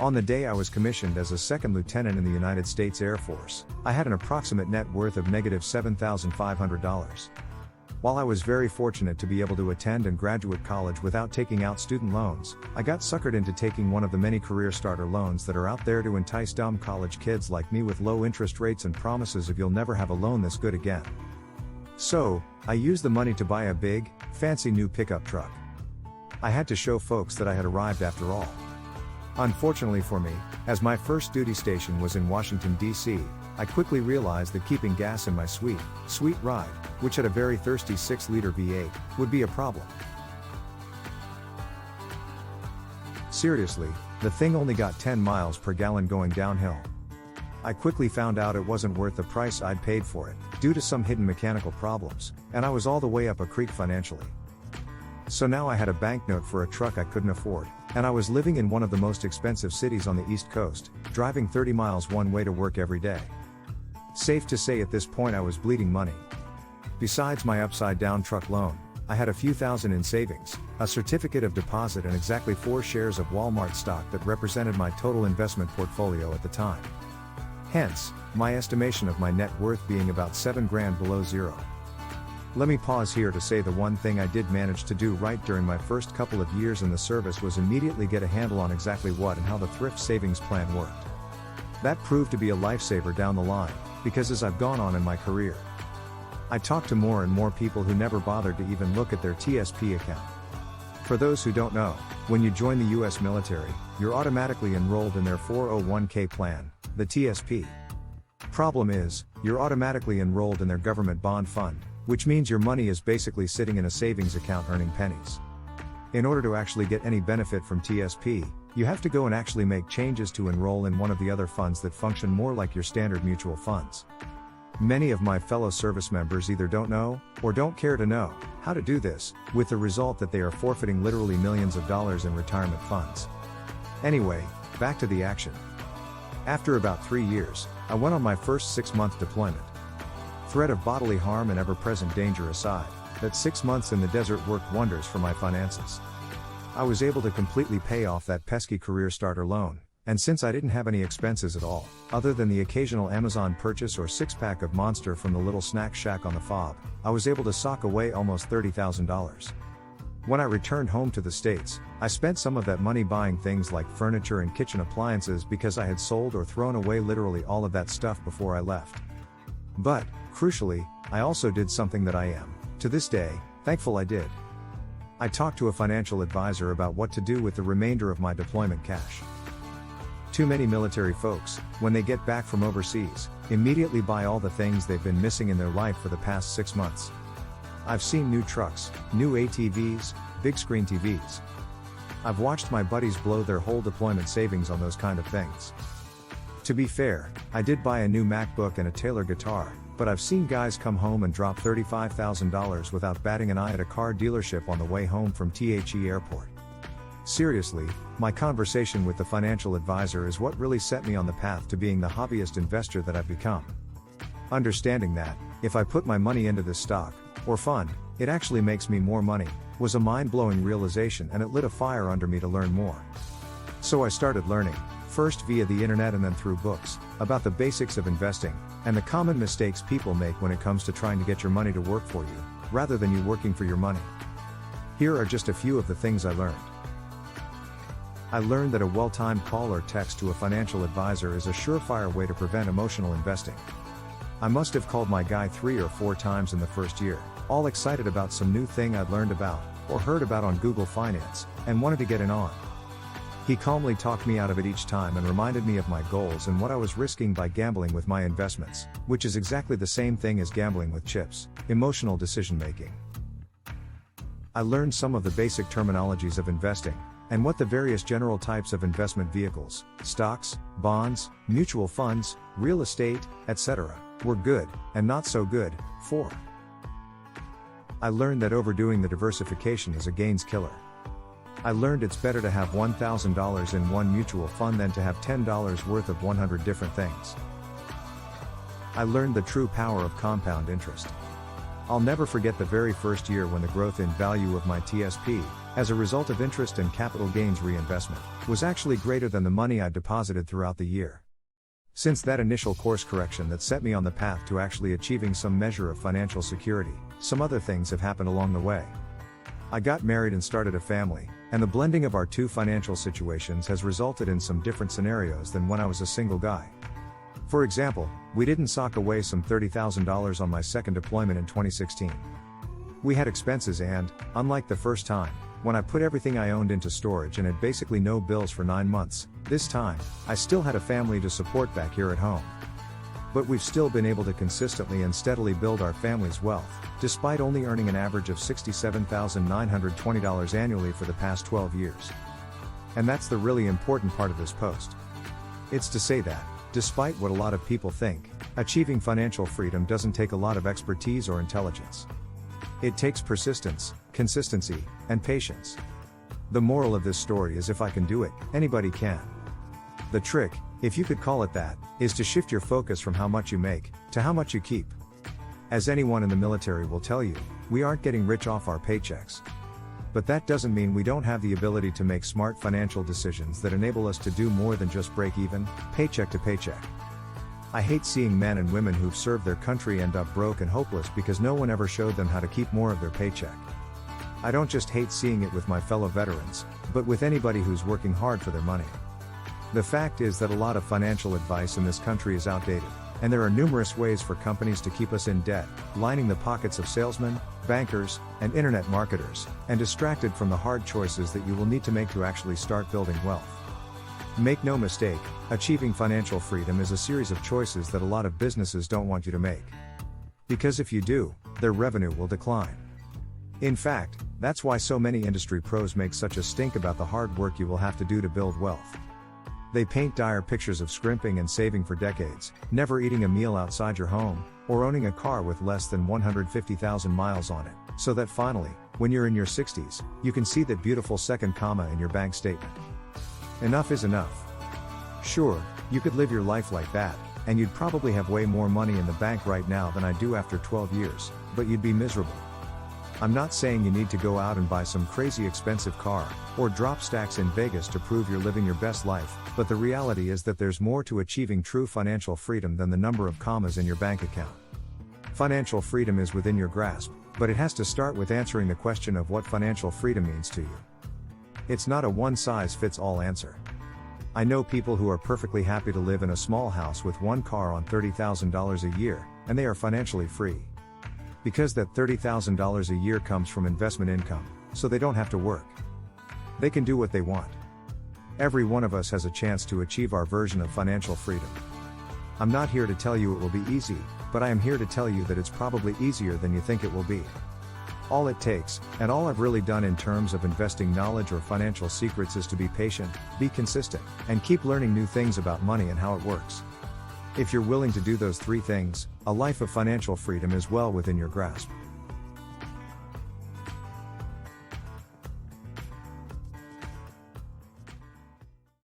On the day I was commissioned as a second lieutenant in the United States Air Force, I had an approximate net worth of negative $7,500. While I was very fortunate to be able to attend and graduate college without taking out student loans, I got suckered into taking one of the many career starter loans that are out there to entice dumb college kids like me with low interest rates and promises of you'll never have a loan this good again. So, I used the money to buy a big, fancy new pickup truck. I had to show folks that I had arrived after all. Unfortunately for me, as my first duty station was in Washington, D.C., I quickly realized that keeping gas in my sweet ride, which had a very thirsty 6-liter V8, would be a problem. Seriously, the thing only got 10 miles per gallon going downhill. I quickly found out it wasn't worth the price I'd paid for it, due to some hidden mechanical problems, and I was all the way up a creek financially. So now I had a banknote for a truck I couldn't afford, and I was living in one of the most expensive cities on the East Coast, driving 30 miles one way to work every day. Safe to say at this point I was bleeding money. Besides my upside-down truck loan, I had a few thousand in savings, a certificate of deposit and exactly 4 shares of Walmart stock that represented my total investment portfolio at the time. Hence, my estimation of my net worth being about $7,000 below zero. Let me pause here to say the one thing I did manage to do right during my first couple of years in the service was immediately get a handle on exactly what and how the thrift savings plan worked. That proved to be a lifesaver down the line, because as I've gone on in my career, I talk to more and more people who never bothered to even look at their TSP account. For those who don't know, when you join the US military, you're automatically enrolled in their 401k plan, the TSP. Problem is, you're automatically enrolled in their government bond fund, which means your money is basically sitting in a savings account earning pennies. In order to actually get any benefit from TSP, you have to go and actually make changes to enroll in one of the other funds that function more like your standard mutual funds. Many of my fellow service members either don't know, or don't care to know, how to do this, with the result that they are forfeiting literally millions of dollars in retirement funds. Anyway, back to the action. After about 3 years, I went on my first 6-month deployment. Threat of bodily harm and ever-present danger aside, that 6 months in the desert worked wonders for my finances. I was able to completely pay off that pesky career starter loan, and since I didn't have any expenses at all, other than the occasional Amazon purchase or 6-pack of Monster from the little snack shack on the fob, I was able to sock away almost $30,000. When I returned home to the States, I spent some of that money buying things like furniture and kitchen appliances because I had sold or thrown away literally all of that stuff before I left. But, crucially, I also did something that I am, to this day, thankful I did. I talked to a financial advisor about what to do with the remainder of my deployment cash. Too many military folks, when they get back from overseas, immediately buy all the things they've been missing in their life for the past 6 months. I've seen new trucks, new ATVs, big screen TVs. I've watched my buddies blow their whole deployment savings on those kind of things. To be fair, I did buy a new MacBook and a Taylor guitar, but I've seen guys come home and drop $35,000 without batting an eye at a car dealership on the way home from THE airport. Seriously, my conversation with the financial advisor is what really set me on the path to being the hobbyist investor that I've become. Understanding that, if I put my money into this stock, or fund, it actually makes me more money, was a mind-blowing realization, and it lit a fire under me to learn more. So I started learning, first via the internet and then through books, about the basics of investing, and the common mistakes people make when it comes to trying to get your money to work for you, rather than you working for your money. Here are just a few of the things I learned. I learned that a well-timed call or text to a financial advisor is a surefire way to prevent emotional investing. I must have called my guy 3 or 4 times in the first year, all excited about some new thing I'd learned about, or heard about on Google Finance, and wanted to get in on. He calmly talked me out of it each time and reminded me of my goals and what I was risking by gambling with my investments, which is exactly the same thing as gambling with chips, emotional decision making. I learned some of the basic terminologies of investing, and what the various general types of investment vehicles, stocks, bonds, mutual funds, real estate, etc., were good, and not so good, for. I learned that overdoing the diversification is a gains killer. I learned it's better to have $1,000 in one mutual fund than to have $10 worth of 100 different things. I learned the true power of compound interest. I'll never forget the very first year when the growth in value of my TSP, as a result of interest and capital gains reinvestment, was actually greater than the money I'd deposited throughout the year. Since that initial course correction that set me on the path to actually achieving some measure of financial security, some other things have happened along the way. I got married and started a family, and the blending of our two financial situations has resulted in some different scenarios than when I was a single guy. For example, we didn't sock away some $30,000 on my second deployment in 2016. We had expenses and, unlike the first time, when I put everything I owned into storage and had basically no bills for 9 months, this time, I still had a family to support back here at home. But we've still been able to consistently and steadily build our family's wealth, despite only earning an average of $67,920 annually for the past 12 years. And that's the really important part of this post. It's to say that, despite what a lot of people think, achieving financial freedom doesn't take a lot of expertise or intelligence. It takes persistence, consistency, and patience. The moral of this story is if I can do it, anybody can. The trick, if you could call it that, is to shift your focus from how much you make, to how much you keep. As anyone in the military will tell you, we aren't getting rich off our paychecks. But that doesn't mean we don't have the ability to make smart financial decisions that enable us to do more than just break even, paycheck to paycheck. I hate seeing men and women who've served their country end up broke and hopeless because no one ever showed them how to keep more of their paycheck. I don't just hate seeing it with my fellow veterans, but with anybody who's working hard for their money. The fact is that a lot of financial advice in this country is outdated, and there are numerous ways for companies to keep us in debt, lining the pockets of salesmen, bankers, and internet marketers, and distracted from the hard choices that you will need to make to actually start building wealth. Make no mistake, achieving financial freedom is a series of choices that a lot of businesses don't want you to make. Because if you do, their revenue will decline. In fact, that's why so many industry pros make such a stink about the hard work you will have to do to build wealth. They paint dire pictures of scrimping and saving for decades, never eating a meal outside your home, or owning a car with less than 150,000 miles on it, so that finally, when you're in your 60s, you can see that beautiful second comma in your bank statement. Enough is enough. Sure, you could live your life like that, and you'd probably have way more money in the bank right now than I do after 12 years, but you'd be miserable. I'm not saying you need to go out and buy some crazy expensive car, or drop stacks in Vegas to prove you're living your best life, but the reality is that there's more to achieving true financial freedom than the number of commas in your bank account. Financial freedom is within your grasp, but it has to start with answering the question of what financial freedom means to you. It's not a one-size-fits-all answer. I know people who are perfectly happy to live in a small house with one car on $30,000 a year, and they are financially free. Because that $30,000 a year comes from investment income, so they don't have to work. They can do what they want. Every one of us has a chance to achieve our version of financial freedom. I'm not here to tell you it will be easy, but I am here to tell you that it's probably easier than you think it will be. All it takes, and all I've really done in terms of investing knowledge or financial secrets, is to be patient, be consistent, and keep learning new things about money and how it works. If you're willing to do those three things, a life of financial freedom is well within your grasp.